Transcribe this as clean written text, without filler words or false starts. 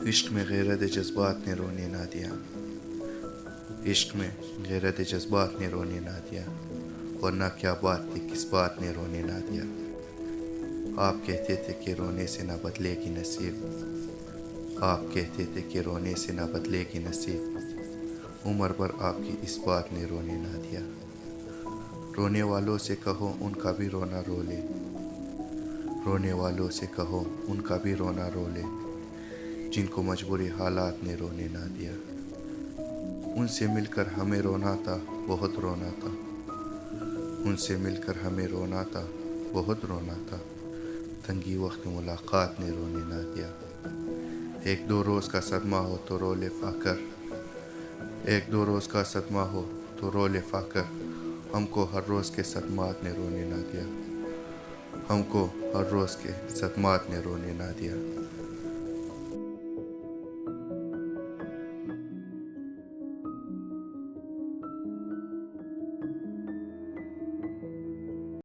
इश्क में गैरत जज्बात ने रोने ना दिया। इश्क में गैरत जज्बात ने रोने ना दिया। वरना क्या बात थी, किस बात ने रोने ना दिया। आप कहते थे कि रोने से ना बदलेगी नसीब। आप कहते थे कि रोने से ना बदलेगी नसीब। उम्र भर आपकी इस बात ने रोने ना दिया। रोने वालों से कहो उनका भी रोना रो ले। रोने वालों से कहो उनका भी रोना रो ले, जिनको मजबूरी हालात ने रोने ना दिया। उनसे मिलकर हमें रोना था, बहुत रोना था। उनसे मिलकर हमें रोना था, बहुत रोना था। तंगी वक्त मुलाकात ने रोने ना दिया। एक दो रोज़ का सदमा हो तो रो ले फाकर। एक दो रोज़ का सदमा हो तो रो ले फाकर। हमको हर रोज़ के सदमात ने रोने ना दिया। हमको हर रोज़ के सदमात ने रोने ना दिया।